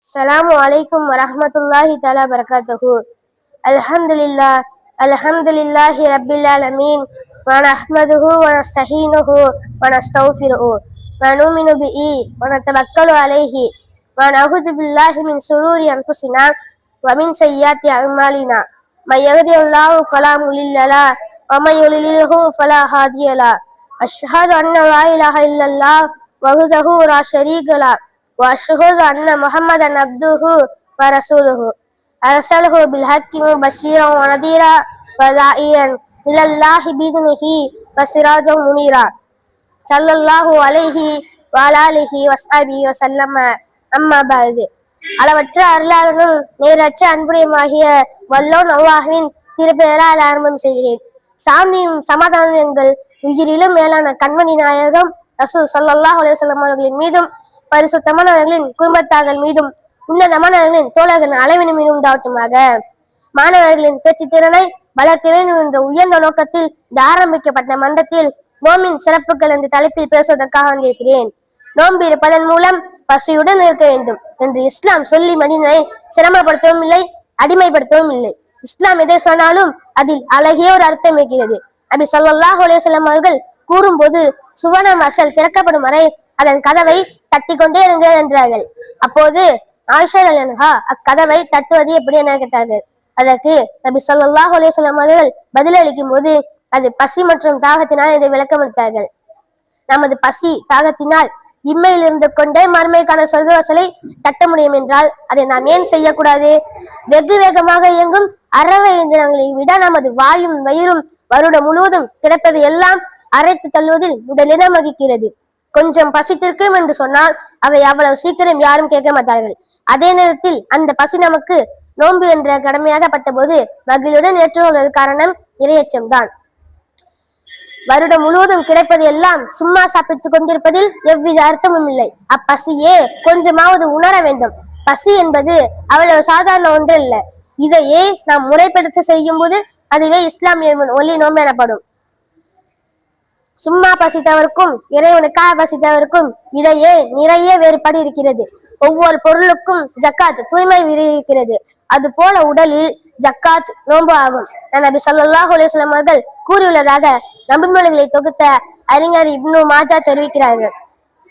Assalamu alaikum wa rahmatullahi ta'ala barakatuhu. Alhamdulillah, alhamdulillahi rabbil alamin. Wa nahmaduhu wa nastahinuhu wa nastaghfiruhu. Wa nu'minu bihi wa natawakkalu alayhi. Wa na'udzu billahi min shururi anfusina wa min sayyiati a'malina. May yahdihillahu fala mudilla lahu wa may yudlilhu fala hadiya lahu. Ashhadu anna la ilaha illallah wahdahu la sharika lahu وأشهد أن محمدا عبده ورسوله أرسله بالحق مبشرا ونذيرا وداعيا إلى الله بإذنه وسراجا منيرا صلى الله عليه وعلى آله وصحبه وسلم أما بعد அளவற்ற அருளாளனும் நேரற்ற அன்புடையமாகிய வல்லோன் அல்லாஹ்வின் திருப்பெயரால் ஆரம்பம் செய்கிறேன். சாந்தியும் சமாதானம் எங்கள் உயிரிலும் மேலான கண்மணி நாயகம் ரசூல் ஸல்லல்லாஹு அலைஹி வஸல்லம் அவர்களின் மீதும் பரிசுத்தமானவர்களின் குடும்பத்தார்கள் மீதும் உன்னதமானவர்களின் தோழர்கள் அளவினும் மீதும் உண்டாவட்டுமாக. மாணவர்களின் பேச்சு திறனை வளர்க்க வேண்டும் என்ற உயர்ந்த நோக்கத்தில் இந்த ஆரம்பிக்கப்பட்ட மன்றத்தில் நோம்பின் சிறப்புகள் என்ற தலைப்பில் பேசுவதற்காக வந்திருக்கிறேன். நோன்பு இருப்பதன் மூலம் பசியுடன் இருக்க வேண்டும் என்று இஸ்லாம் சொல்லி மனிதனை சிரமப்படுத்தவும் இல்லை, அடிமைப்படுத்தவும் இல்லை. இஸ்லாம் எதை சொன்னாலும் அதில் அழகிய ஒரு அர்த்தம் இருக்கிறது. நபி ஸல்லல்லாஹு அலைஹி வஸல்லம் அவர்கள் கூறும்போது சுவனம் வாசல் திறக்கப்படும் வரை அதன் கதவை தட்டி கொண்டே இருங்க என்றார்கள். அப்போது ஆயிஷா ரலியல்லாஹு அன்ஹா அக்கதவை தட்டுவது எப்படி என கேட்டார்கள். அதற்கு நபி ஸல்லல்லாஹு அலைஹி வஸல்லம் அவர்கள் பதிலளிக்கும் போது அது பசி மற்றும் தாகத்தினால் இதை விளக்கமளித்தார்கள். நமது பசி தாகத்தினால் இம்மையில் இருந்து கொண்டே மறுமைக்கான சொர்க்கவாசலை தட்ட முடியும் என்றால் அதை நாம் ஏன் செய்யக்கூடாது? வெகு வேகமாக இயங்கும் அறவை இயந்திரங்களை விட நமது வாயும் வயிறும் வருடம் முழுவதும் கிடைப்பது எல்லாம் அரைத்து தள்ளுவதில் முதலிடம் வகிக்கிறது. கொஞ்சம் பசித்திருக்கும் என்று சொன்னால் அதை அவ்வளவு சீக்கிரம் யாரும் கேட்க மாட்டார்கள். அதே நேரத்தில் அந்த பசி நமக்கு நோன்பு என்ற கடமையாகப்பட்ட போது மகிழுடன் ஏற்றுக்கொள்வது காரணம் இரையச்சம்தான். வருடம் முழுவதும் கிடைப்பது எல்லாம் சும்மா சாப்பிட்டுக் கொண்டிருப்பதில் எவ்வித அர்த்தமும் இல்லை. அப்பசியே கொஞ்சமாவது உணர வேண்டும். பசி என்பது அவ்வளவு சாதாரண ஒன்று இல்ல. இதையே நாம் முறைப்படுத்த செய்யும் போது அதுவே இஸ்லாமிய ஒளி நோன்பு எனப்படும். சும்மா பசித்தவருக்கும் இறைவனுக்காக பசித்தவருக்கும் இடையே நிறைய வேறுபாடு இருக்கிறது. ஒவ்வொரு பொருளுக்கும் ஜக்காத் தூய்மை இருக்கிறது. அது போல உடலில் ஜக்காத் நோன்பு ஆகும். நபி ஸல்லல்லாஹு அலைஹி வஸல்லம் அவர்கள் கூறியுள்ளதாக நபிமொழிகளை தொகுத்த அறிஞர் இப்னு மாஜா தெரிவிக்கிறார்கள்.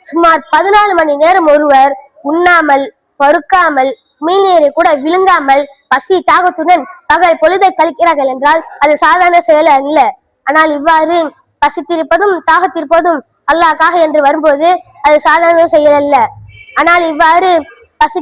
சுமார் 14 மணி நேரம் ஒருவர் உண்ணாமல் பருக்காமல் மீனீரை கூட விழுங்காமல் பசி தாகத்துடன் பகல் பொழுதை கழிக்கிறார்கள் என்றால் அது சாதாரண செயல் அல்ல. ஆனால் இவ்வாறு பசித்திருப்பதும் தாகத்திருப்பதும் அல்லாஹ்க்காக என்று வரும்போது அது சாதாரண செயல் அல்ல. ஆனால் இவ்வாறு பசி